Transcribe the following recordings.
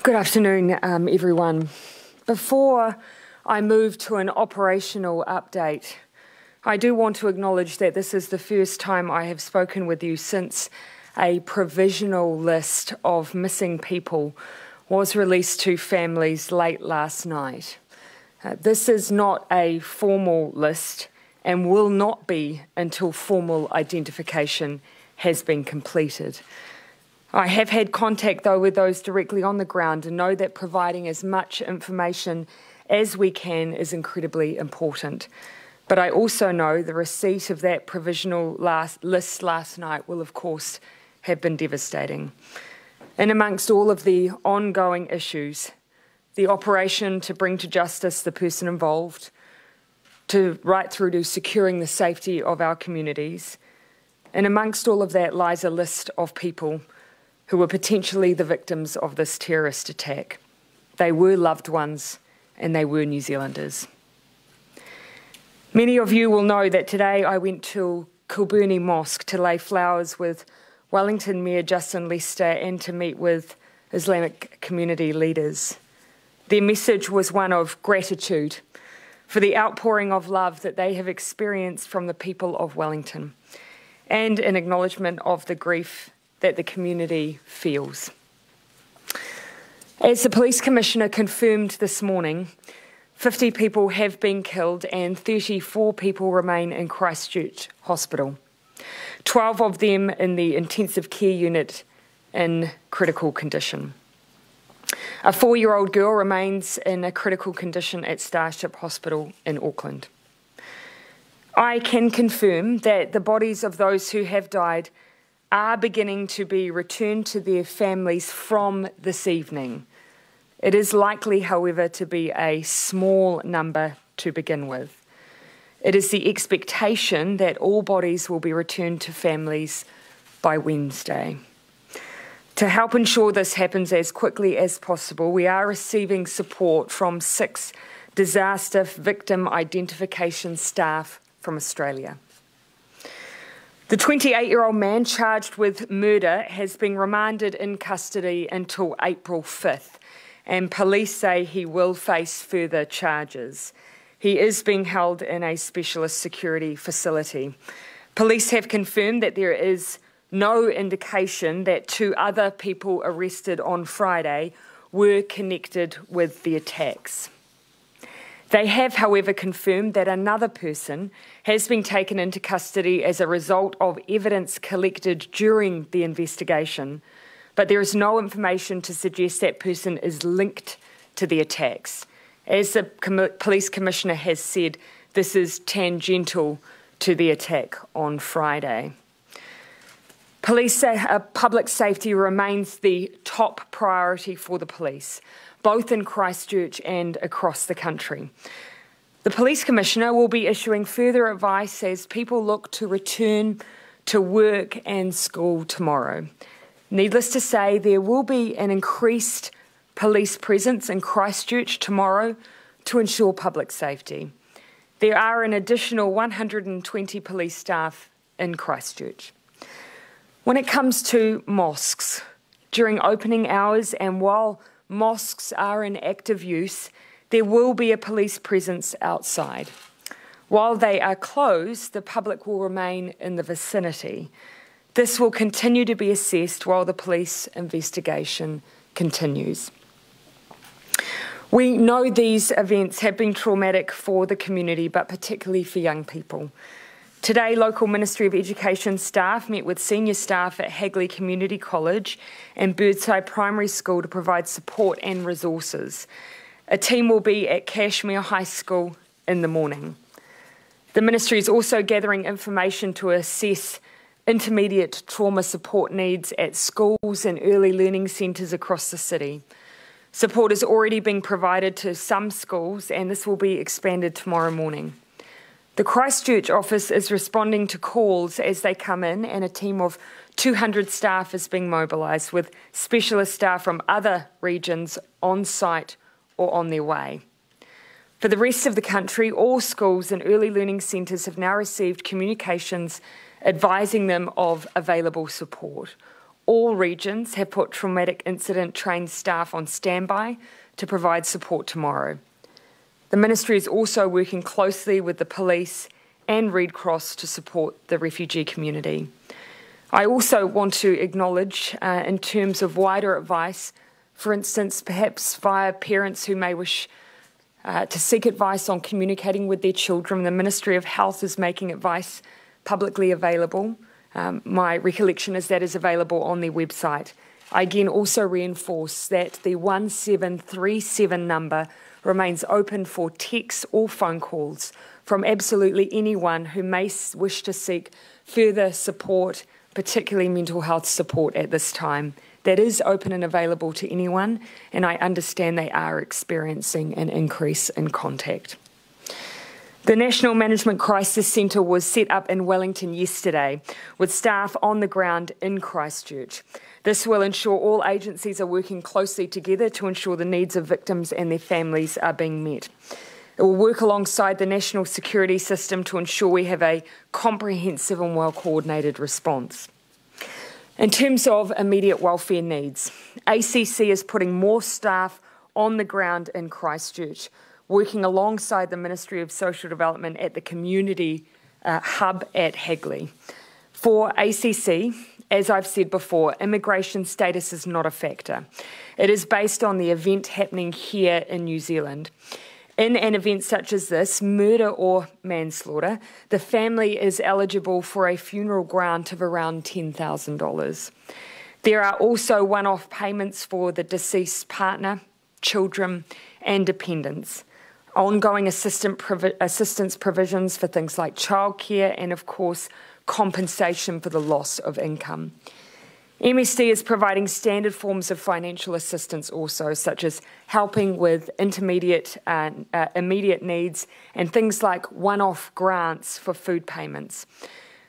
Good afternoon, everyone. Before I move to an operational update, I do want to acknowledge that this is the first time I have spoken with you since a provisional list of missing people was released to families late last night. This is not a formal list and will not be until formal identification has been completed. I have had contact, though, with those directly on the ground and know that providing as much information as we can is incredibly important. But I also know the receipt of that provisional list last night will, of course, have been devastating. And amongst all of the ongoing issues, the operation to bring to justice the person involved, right through to securing the safety of our communities, and amongst all of that lies a list of people who were potentially the victims of this terrorist attack. They were loved ones and they were New Zealanders. Many of you will know that today I went to Kilburnie Mosque to lay flowers with Wellington Mayor Justin Lester and to meet with Islamic community leaders. Their message was one of gratitude for the outpouring of love that they have experienced from the people of Wellington and an acknowledgement of the grief that the community feels. As the Police Commissioner confirmed this morning, 50 people have been killed and 34 people remain in Christchurch Hospital, 12 of them in the intensive care unit in critical condition. A 4-year-old girl remains in a critical condition at Starship Hospital in Auckland. I can confirm that the bodies of those who have died are beginning to be returned to their families from this evening. It is likely, however, to be a small number to begin with. It is the expectation that all bodies will be returned to families by Wednesday. To help ensure this happens as quickly as possible, we are receiving support from 6 disaster victim identification staff from Australia. The 28-year-old man charged with murder has been remanded in custody until April 5th, and police say he will face further charges. He is being held in a specialist security facility. Police have confirmed that there is no indication that 2 other people arrested on Friday were connected with the attacks. They have, however, confirmed that another person has been taken into custody as a result of evidence collected during the investigation, but there is no information to suggest that person is linked to the attacks. As the Police Commissioner has said, this is tangential to the attack on Friday. Public safety remains the top priority for the police, both in Christchurch and across the country. The Police Commissioner will be issuing further advice as people look to return to work and school tomorrow. Needless to say, there will be an increased police presence in Christchurch tomorrow to ensure public safety. There are an additional 120 police staff in Christchurch. When it comes to mosques, during opening hours and while mosques are in active use, there will be a police presence outside. While they are closed, the public will remain in the vicinity. This will continue to be assessed while the police investigation continues. We know these events have been traumatic for the community, but particularly for young people. Today, local Ministry of Education staff met with senior staff at Hagley Community College and Birdside Primary School to provide support and resources. A team will be at Cashmere High School in the morning. The Ministry is also gathering information to assess intermediate trauma support needs at schools and early learning centres across the city. Support is already being provided to some schools, and this will be expanded tomorrow morning. The Christchurch office is responding to calls as they come in, and a team of 200 staff is being mobilised, with specialist staff from other regions on site or on their way. For the rest of the country, all schools and early learning centres have now received communications advising them of available support. all regions have put traumatic incident trained staff on standby to provide support tomorrow. The Ministry is also working closely with the police and Red Cross to support the refugee community. I also want to acknowledge, in terms of wider advice, for instance, perhaps via parents who may wish to seek advice on communicating with their children, the Ministry of Health is making advice publicly available. My recollection is that is available on their website. I again also reinforce that the 1737 number remains open for texts or phone calls from absolutely anyone who may wish to seek further support, particularly mental health support at this time. That is open and available to anyone, and I understand they are experiencing an increase in contact. The National Management Crisis Centre was set up in Wellington yesterday with staff on the ground in Christchurch. This will ensure all agencies are working closely together to ensure the needs of victims and their families are being met. It will work alongside the national security system to ensure we have a comprehensive and well-coordinated response. In terms of immediate welfare needs, ACC is putting more staff on the ground in Christchurch, working alongside the Ministry of Social Development at the community hub at Hagley. For ACC, as I've said before, immigration status is not a factor. It is based on the event happening here in New Zealand. In an event such as this, murder or manslaughter, the family is eligible for a funeral grant of around $10,000. There are also one-off payments for the deceased partner, children and dependents, ongoing assistance provisions for things like childcare and, of course, compensation for the loss of income. MSD is providing standard forms of financial assistance also, such as helping with immediate needs and things like one-off grants for food payments.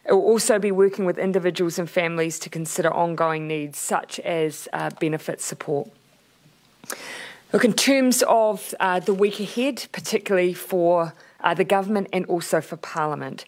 It will also be working with individuals and families to consider ongoing needs, such as benefit support. Look, in terms of the week ahead, particularly for the government and also for Parliament,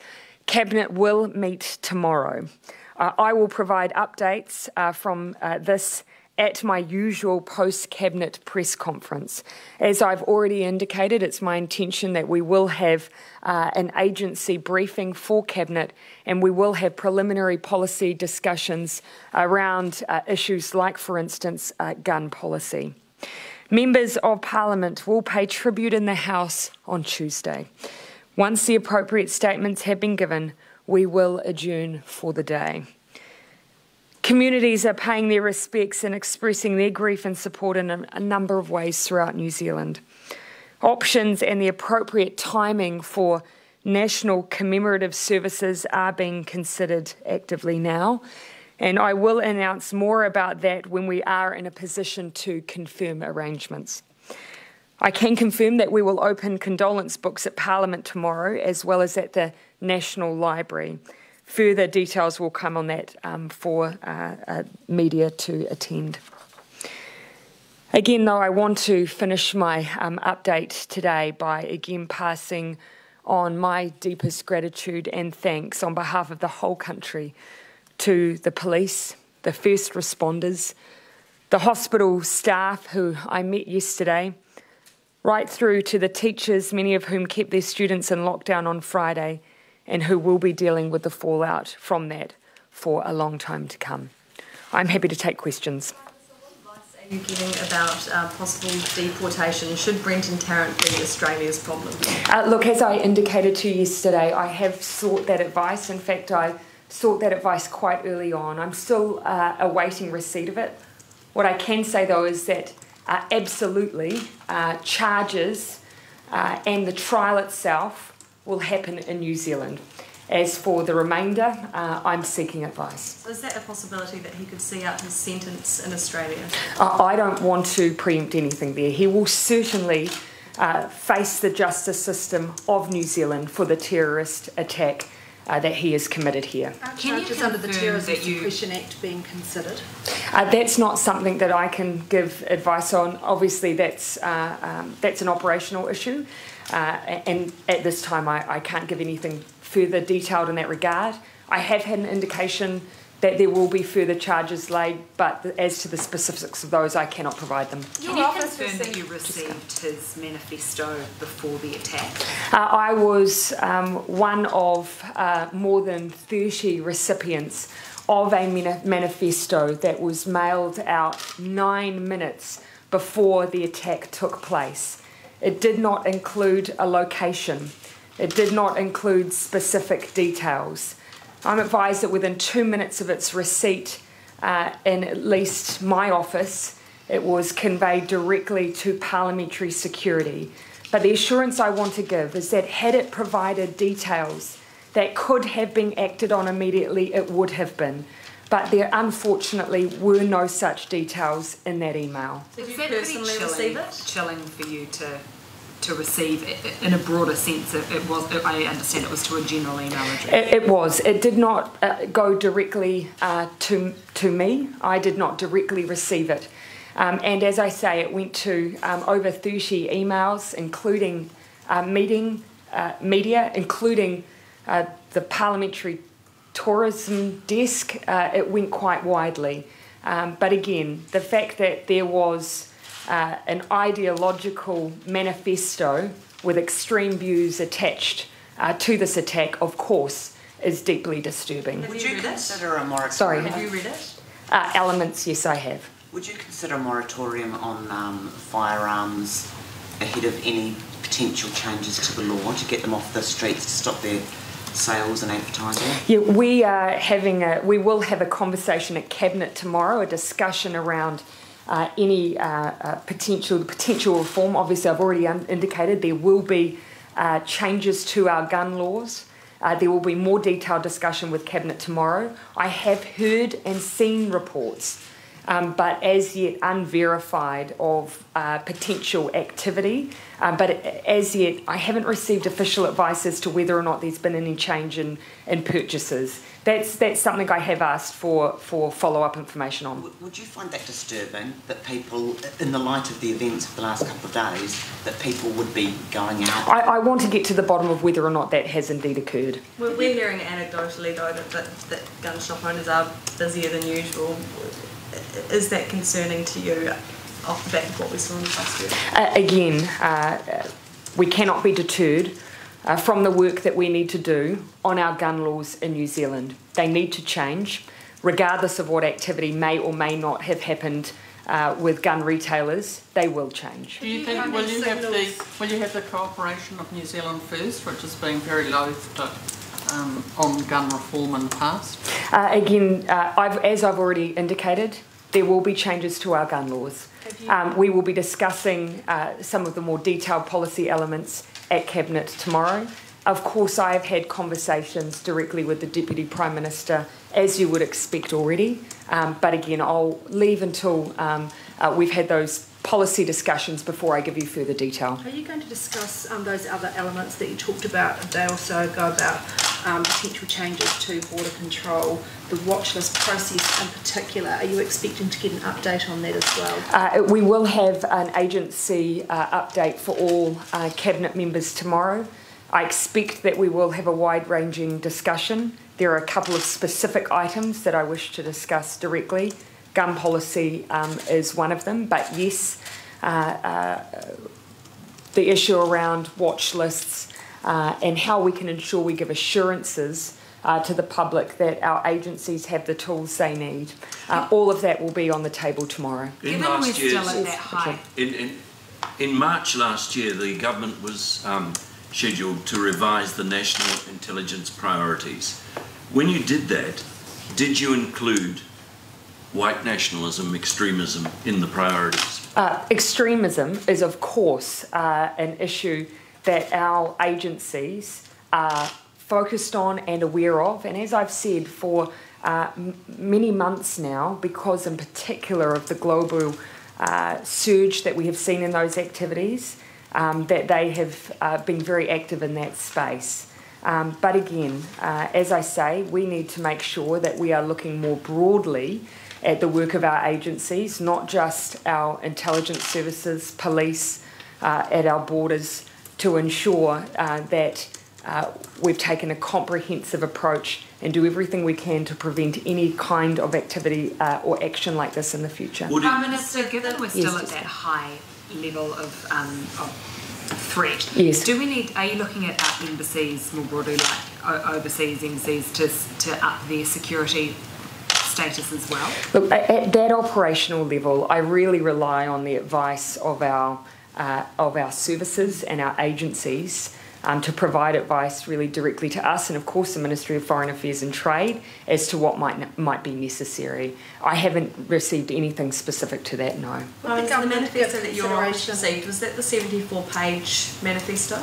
Cabinet will meet tomorrow. I will provide updates from this at my usual post-Cabinet press conference. As I've already indicated, it's my intention that we will have an agency briefing for Cabinet and we will have preliminary policy discussions around issues like, for instance, gun policy. Members of Parliament will pay tribute in the House on Tuesday. Once the appropriate statements have been given, we will adjourn for the day. Communities are paying their respects and expressing their grief and support in a number of ways throughout New Zealand. Options and the appropriate timing for national commemorative services are being considered actively now, and I will announce more about that when we are in a position to confirm arrangements. I can confirm that we will open condolence books at Parliament tomorrow as well as at the National Library. Further details will come on that for media to attend. Again, though, I want to finish my update today by again passing on my deepest gratitude and thanks on behalf of the whole country to the police, the first responders, the hospital staff who I met yesterday, right through to the teachers, many of whom kept their students in lockdown on Friday and who will be dealing with the fallout from that for a long time to come. I'm happy to take questions. So what advice are you giving about possible deportation? Should Brent and Tarrant be Australia's problem? Look, as I indicated to you yesterday, I have sought that advice. In fact, I sought that advice quite early on. I'm still awaiting receipt of it. What I can say, though, is that absolutely charges and the trial itself will happen in New Zealand. As for the remainder, I'm seeking advice. So is that a possibility that he could see out his sentence in Australia? I don't want to preempt anything there. He will certainly face the justice system of New Zealand for the terrorist attack that he has committed here. Are charges under the Terrorism Suppression Act being considered? That's not something that I can give advice on. Obviously, that's an operational issue, and at this time I can't give anything further detailed in that regard. I have had an indication that there will be further charges laid, but as to the specifics of those, I cannot provide them. Can you confirm that you received his manifesto before the attack? I was one of more than 30 recipients of a manifesto that was mailed out 9 minutes before the attack took place. It did not include a location. It did not include specific details. I'm advised that within 2 minutes of its receipt in at least my office, it was conveyed directly to parliamentary security. But the assurance I want to give is that had it provided details that could have been acted on immediately, it would have been. But there unfortunately were no such details in that email. Did you personally receive it? Chilling for you to receive it, in a broader sense. It was. I understand it was to a general email address. It was. It did not go directly to me. I did not directly receive it. And as I say, it went to over 30 emails, including media, including the parliamentary tourism desk. It went quite widely. But again, the fact that there was an ideological manifesto with extreme views attached to this attack, of course, is deeply disturbing. Would you consider a moratorium? Sorry. Have you read it? Elements, yes, I have. Would you consider a moratorium on firearms ahead of any potential changes to the law to get them off the streets to stop their sales and advertising? Yeah, we will have a conversation at Cabinet tomorrow, a discussion around any potential reform. Obviously, I've already indicated there will be changes to our gun laws. There will be more detailed discussion with Cabinet tomorrow. I have heard and seen reports, but as yet unverified, of potential activity. But as yet, I haven't received official advice as to whether or not there's been any change in purchases. That's something I have asked for follow-up information on. Would you find that disturbing, that people, in the light of the events of the last couple of days, that people would be going out? I want to get to the bottom of whether or not that has indeed occurred. We're hearing anecdotally, though, that gun shop owners are busier than usual. Is that concerning to you off the back of what we saw in the past year? Again, we cannot be deterred from the work that we need to do on our gun laws in New Zealand. They need to change, regardless of what activity may or may not have happened with gun retailers. They will change. Do you think will you have the cooperation of New Zealand First, which has been very loath to, on gun reform in the past? Again, as I've already indicated, there will be changes to our gun laws. We will be discussing some of the more detailed policy elements at Cabinet tomorrow. Of course, I have had conversations directly with the Deputy Prime Minister, as you would expect already. But again, I'll leave until we've had those policy discussions before I give you further detail. Are you going to discuss those other elements that you talked about? They also go about potential changes to border control, the watch list process in particular. Are you expecting to get an update on that as well? We will have an agency update for all Cabinet members tomorrow. I expect that we will have a wide-ranging discussion. There are a couple of specific items that I wish to discuss directly. Gun policy is one of them, but yes, the issue around watch lists and how we can ensure we give assurances to the public that our agencies have the tools they need. All of that will be on the table tomorrow. Given we're still at that height. In March last year, the government was scheduled to revise the national intelligence priorities. When you did that, did you include white nationalism, extremism in the priorities? Extremism is, of course, an issue that our agencies are focused on and aware of. And as I've said, for many months now, because in particular of the global surge that we have seen in those activities, that they have been very active in that space. But again, as I say, we need to make sure that we are looking more broadly at the work of our agencies, not just our intelligence services, police, at our borders, to ensure that we've taken a comprehensive approach and do everything we can to prevent any kind of activity or action like this in the future. Prime Minister, given we're still at that high level of threat, yes. Are you looking at our embassies more broadly, like overseas embassies, to up their security status as well? Look, at that operational level, I really rely on the advice of our services and our agencies to provide advice really directly to us, and of course the Ministry of Foreign Affairs and Trade, as to what might be necessary. I haven't received anything specific to that, no. The manifesto that your office received, was that the 74-page manifesto?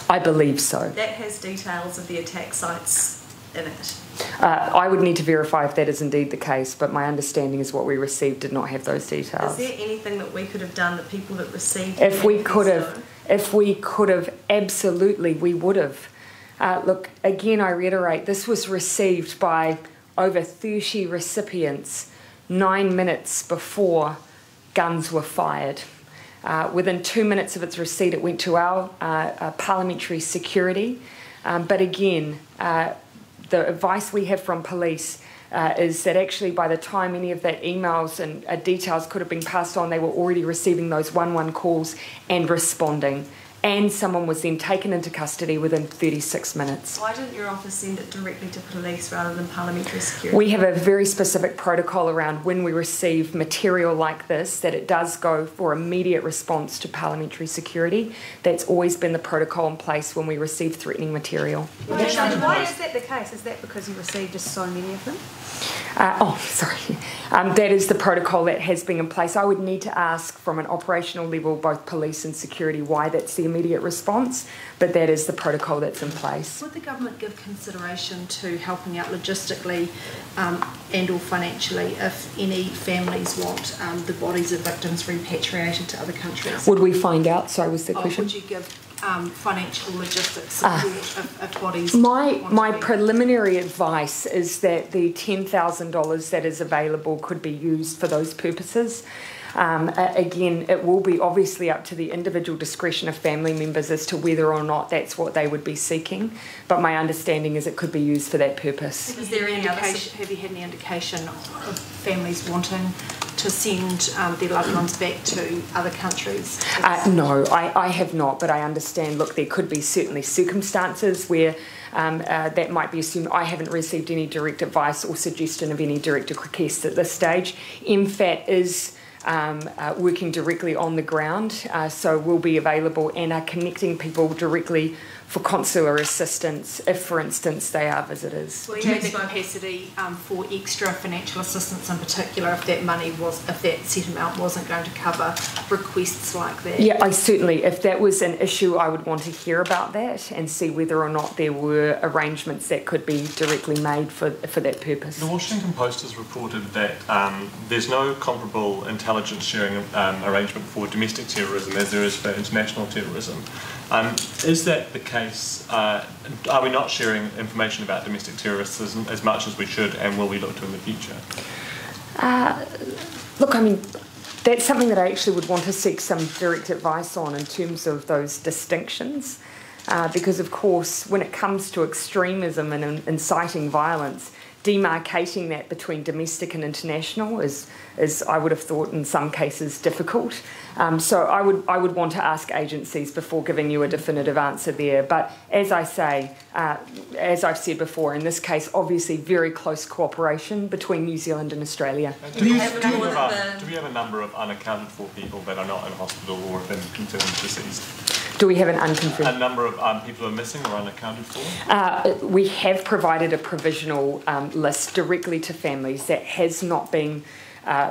I believe so. That has details of the attack sites in it. I would need to verify if that is indeed the case, but my understanding is what we received did not have those details. Is there anything that we could have done, the people that received If we could have, absolutely, we would have. Look, again, I reiterate, this was received by over 30 recipients 9 minutes before guns were fired. Within 2 minutes of its receipt, it went to our parliamentary security. But again, the advice we have from police is that actually by the time any of that emails and details could have been passed on, they were already receiving those 1-1 calls and responding. And someone was then taken into custody within 36 minutes. Why didn't your office send it directly to police rather than parliamentary security? We have a very specific protocol around when we receive material like this, that it does go for immediate response to parliamentary security. That's always been the protocol in place when we receive threatening material. Why is that the case? Is that because you received just so many of them? That is the protocol that has been in place. I would need to ask from an operational level, both police and security, why that's the immediate response, but that is the protocol that's in place. Would the government give consideration to helping out logistically and or financially if any families want the bodies of victims repatriated to other countries? Would we find out? Sorry, was the question? Would you give financial logistics support of bodies? My preliminary advice is that the $10,000 that is available could be used for those purposes. Again, it will be obviously up to the individual discretion of family members as to whether or not that's what they would be seeking, but my understanding is it could be used for that purpose. Is there any indication, have you had any indication of families wanting to send their loved ones back to other countries? No, I have not, but I understand, look, there could be certainly circumstances where that might be assumed. I haven't received any direct advice or suggestion of any direct request at this stage. MFAT is working directly on the ground, so will be available and are connecting people directly for consular assistance if, for instance, they are visitors. Will you have the capacity for extra financial assistance in particular if that set amount wasn't going to cover requests like that? Yeah, I certainly, if that was an issue, I would want to hear about that and see whether or not there were arrangements that could be directly made for that purpose. The Washington Post has reported that there's no comparable intelligence sharing arrangement for domestic terrorism as there is for international terrorism. Is that the case? Are we not sharing information about domestic terrorists as much as we should, and will we look to in the future? Look, I mean, that's something that I actually would want to seek some direct advice on in terms of those distinctions, because of course when it comes to extremism and inciting violence, demarcating that between domestic and international is I would have thought in some cases difficult. So I would want to ask agencies before giving you a definitive answer there. But as I say, as I've said before, in this case, obviously very close cooperation between New Zealand and Australia. Do we have a number of unaccounted for people that are not in hospital or have been confirmed deceased? Do we have an unconfirmed? A number of people are missing or unaccounted for? We have provided a provisional list directly to families that has not been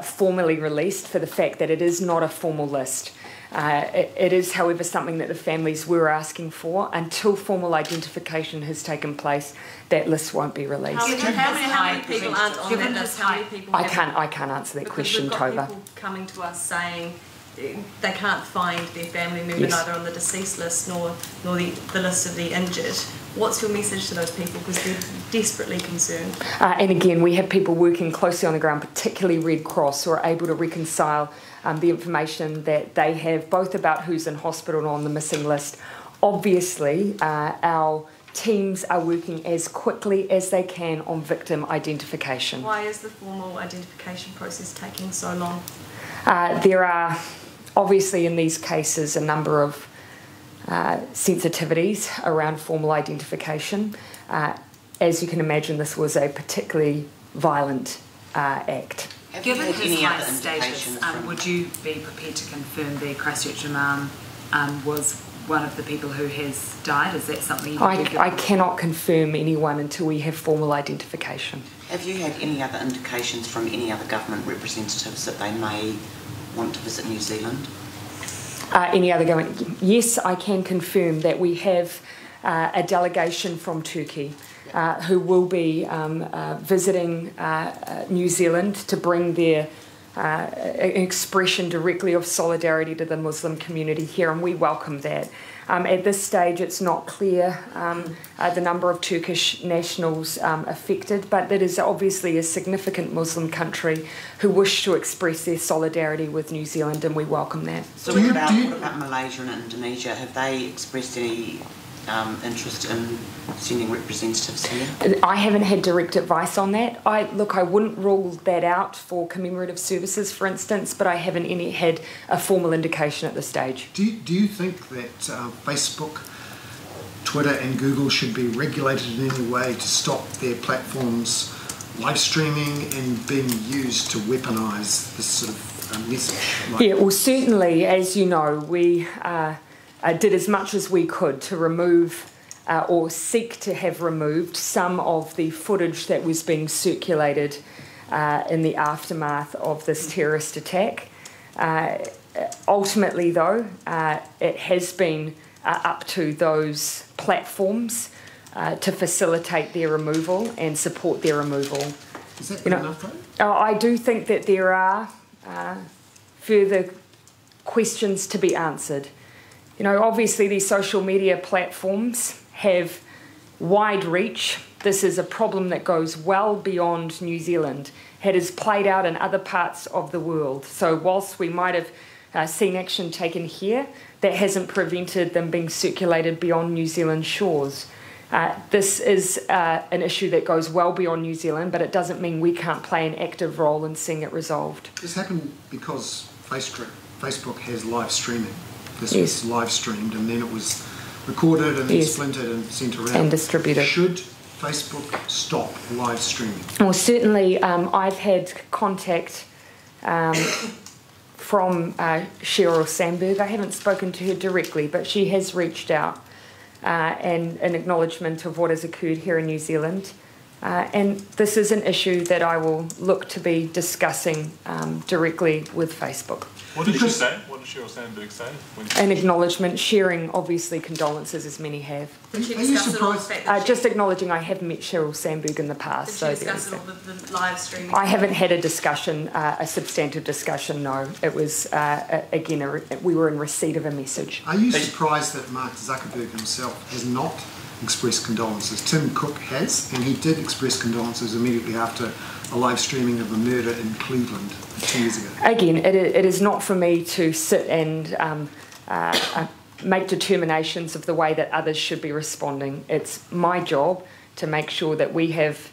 formally released for the fact that it is not a formal list. It is, however, something that the families were asking for. Until formal identification has taken place, that list won't be released. How many people aren't on that list? How many people? I can't answer that question, Tova. We've got people coming to us saying they can't find their family member neither on the deceased list nor the list of the injured. What's your message to those people, because they're desperately concerned? And again, we have people working closely on the ground, particularly Red Cross, who are able to reconcile the information that they have, both about who's in hospital and on the missing list. Obviously, our teams are working as quickly as they can on victim identification. Why is the formal identification process taking so long? There are obviously in these cases a number of sensitivities around formal identification. As you can imagine, this was a particularly violent act. Given his high status, would you be prepared to confirm the Christchurch imam was one of the people who has died? Is that something you can do? I cannot confirm anyone until we have formal identification. Have you had any other indications from any other government representatives that they may want to visit New Zealand? Any other government? Yes, I can confirm that we have a delegation from Turkey who will be visiting New Zealand to bring their expression directly of solidarity to the Muslim community here, and we welcome that. At this stage, it's not clear the number of Turkish nationals affected, but it is obviously a significant Muslim country who wish to express their solidarity with New Zealand, and we welcome that. So what about Malaysia and Indonesia? Have they expressed any interest in sending representatives here? I haven't had direct advice on that. I wouldn't rule that out for commemorative services, for instance, but I haven't had a formal indication at this stage. Do you think that Facebook, Twitter and Google should be regulated in any way to stop their platforms live streaming and being used to weaponise this sort of message? Yeah, well, certainly, as you know, we did as much as we could to remove or seek to have removed some of the footage that was being circulated in the aftermath of this terrorist attack. Ultimately, though, it has been up to those platforms to facilitate their removal and support their removal. Is that good enough, though? I do think that there are further questions to be answered. You know, obviously these social media platforms have wide reach. This is a problem that goes well beyond New Zealand. It has played out in other parts of the world. So whilst we might have seen action taken here, that hasn't prevented them being circulated beyond New Zealand shores. This is an issue that goes well beyond New Zealand, but it doesn't mean we can't play an active role in seeing it resolved. This happened because Facebook has live streaming. This Yes. was live streamed and then it was recorded and then Yes. splintered and sent around. And distributed. Should Facebook stop live streaming? Well, certainly I've had contact from Sheryl Sandberg. I haven't spoken to her directly, but she has reached out and an acknowledgement of what has occurred here in New Zealand. And this is an issue that I will look to be discussing directly with Facebook. What did she say? What did Sheryl Sandberg say? An acknowledgement, sharing obviously condolences as many have. Did she Are you discuss it all the fact that Just acknowledging I have met Sheryl Sandberg in the past. did she discuss it all the live streaming? I haven't had a discussion, a substantive discussion, no. It was, again, we were in receipt of a message. Are you surprised that Mark Zuckerberg himself has not expressed condolences? Tim Cook has, and he did express condolences immediately after a live streaming of a murder in Cleveland 2 years ago. Again, it is not for me to sit and make determinations of the way that others should be responding. It's my job to make sure that we have,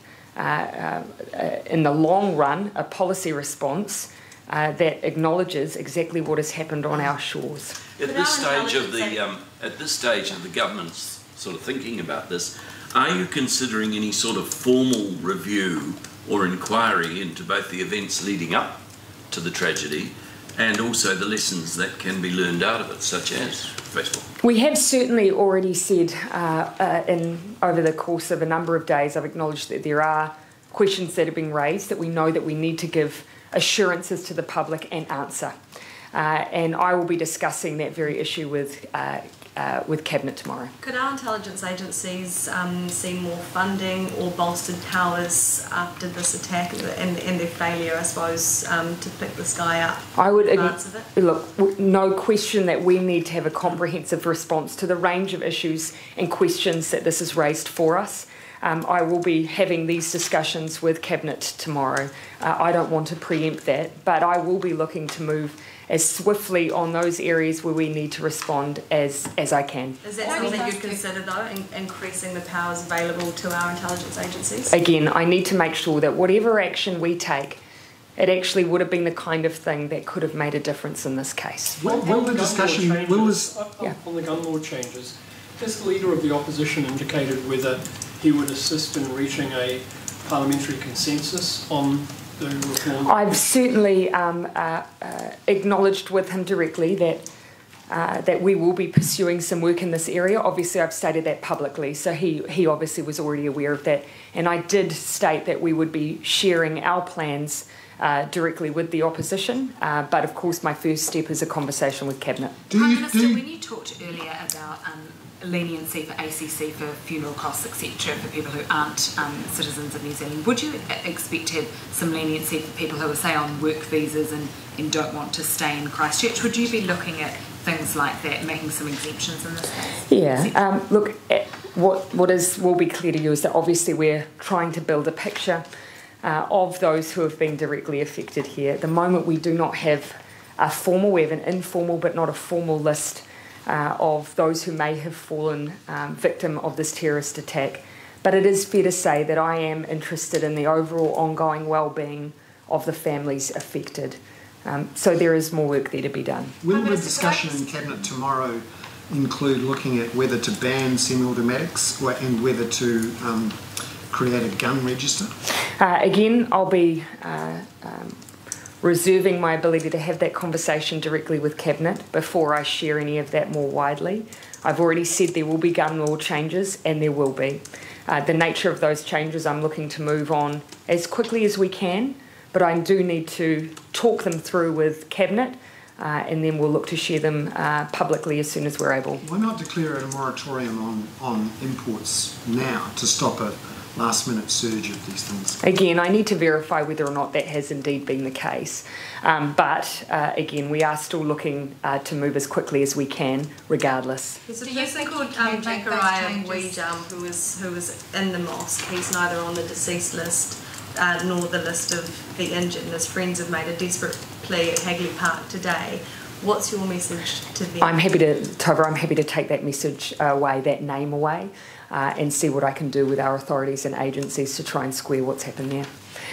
in the long run, a policy response that acknowledges exactly what has happened on our shores. At this stage of the government's sort of thinking about this, are you considering any sort of formal review or inquiry into both the events leading up to the tragedy and also the lessons that can be learned out of it, such as Facebook? We have certainly already said over the course of a number of days, I've acknowledged that there are questions that are being raised that we know that we need to give assurances to the public and answer. And I will be discussing that very issue with Cabinet tomorrow. Could our intelligence agencies see more funding or bolstered powers after this attack and their failure, I suppose, to pick this guy up? I would look, no question that we need to have a comprehensive response to the range of issues and questions that this has raised for us. I will be having these discussions with Cabinet tomorrow. I don't want to preempt that, but I will be looking to move as swiftly on those areas where we need to respond as I can. Is that something you'd consider, though, increasing the powers available to our intelligence agencies? Again, I need to make sure that whatever action we take, it actually would have been the kind of thing that could have made a difference in this case. On the gun law changes, has the Leader of the Opposition indicated whether he would assist in reaching a parliamentary consensus on the reform? I've certainly acknowledged with him directly that we will be pursuing some work in this area. Obviously, I've stated that publicly, so he obviously was already aware of that. And I did state that we would be sharing our plans directly with the opposition, but of course my first step is a conversation with Cabinet. Prime Minister, when you talked earlier about leniency for ACC for funeral costs, etc., for people who aren't citizens of New Zealand, would you expect to have some leniency for people who are, say, on work visas and don't want to stay in Christchurch? Would you be looking at things like that, making some exemptions in this case? Yeah, look, what will be clear to you is that obviously we're trying to build a picture of those who have been directly affected here. At the moment, we do not have a formal, we have an informal but not a formal list of those who may have fallen victim of this terrorist attack. But it is fair to say that I am interested in the overall ongoing well-being of the families affected. So there is more work there to be done. Will the discussion in Cabinet tomorrow include looking at whether to ban semi-automatics and whether to create a gun register? Again, I'll be reserving my ability to have that conversation directly with Cabinet before I share any of that more widely. I've already said there will be gun law changes, and there will be. The nature of those changes, I'm looking to move on as quickly as we can, but I do need to talk them through with Cabinet, and then we'll look to share them publicly as soon as we're able. Why not declare a moratorium on imports now to stop a last-minute surge of these things? Again, I need to verify whether or not that has indeed been the case. But again, we are still looking to move as quickly as we can, regardless. There's a person called Zachariah Weedum who was in the mosque. He's neither on the deceased list nor the list of the injured, and his friends have made a desperate plea at Hagley Park today. What's your message to them? I'm happy to take that message away, that name away, and see what I can do with our authorities and agencies to try and square what's happened there.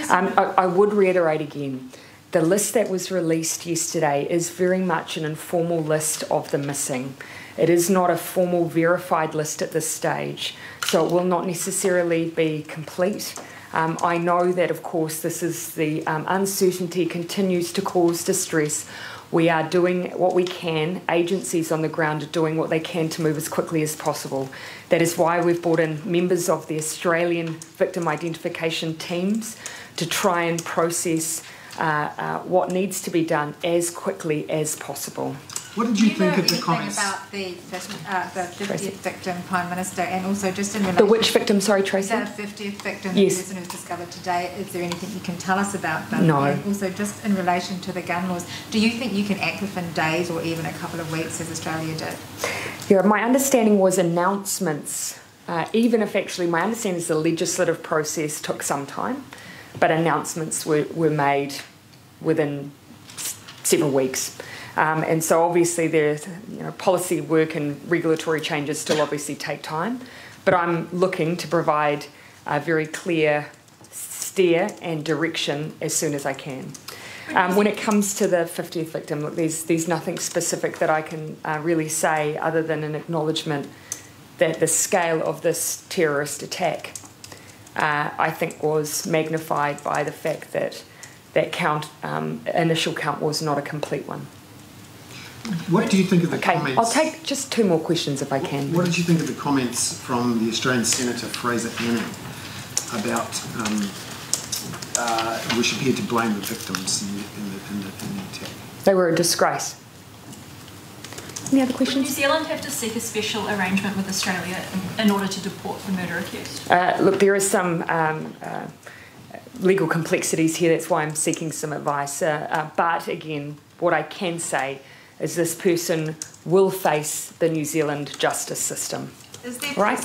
I would reiterate again, the list that was released yesterday is very much an informal list of the missing. It is not a formal verified list at this stage, so it will not necessarily be complete. I know that, of course, this is the uncertainty continues to cause distress. We are doing what we can. Agencies on the ground are doing what they can to move as quickly as possible. That is why we've brought in members of the Australian victim identification teams to try and process what needs to be done as quickly as possible. What did you think of the comments? About the 50th victim, Prime Minister, and also just in relation... The which victim, sorry, Tracy? The 50th victim, yes. The person who's discovered today. Is there anything you can tell us about them? No. And also just in relation to the gun laws, do you think you can act within days or even a couple of weeks as Australia did? Yeah, my understanding was announcements, even if actually my understanding is the legislative process took some time, but announcements were made within several weeks. And so obviously there's policy work and regulatory changes still obviously take time, but I'm looking to provide a very clear steer and direction as soon as I can. When it comes to the 50th victim, look, there's nothing specific that I can really say other than an acknowledgement that the scale of this terrorist attack I think was magnified by the fact that that initial count was not a complete one. What do you think of the comments? I'll take just two more questions if I can. What did you think of the comments from the Australian Senator Fraser Anning about we should be here to blame the victims in the attack? They were a disgrace. Any other questions? Would New Zealand have to seek a special arrangement with Australia in order to deport the murder accused? Look, there is some legal complexities here. That's why I'm seeking some advice. But again, what I can say is this person will face the New Zealand justice system. Is there right?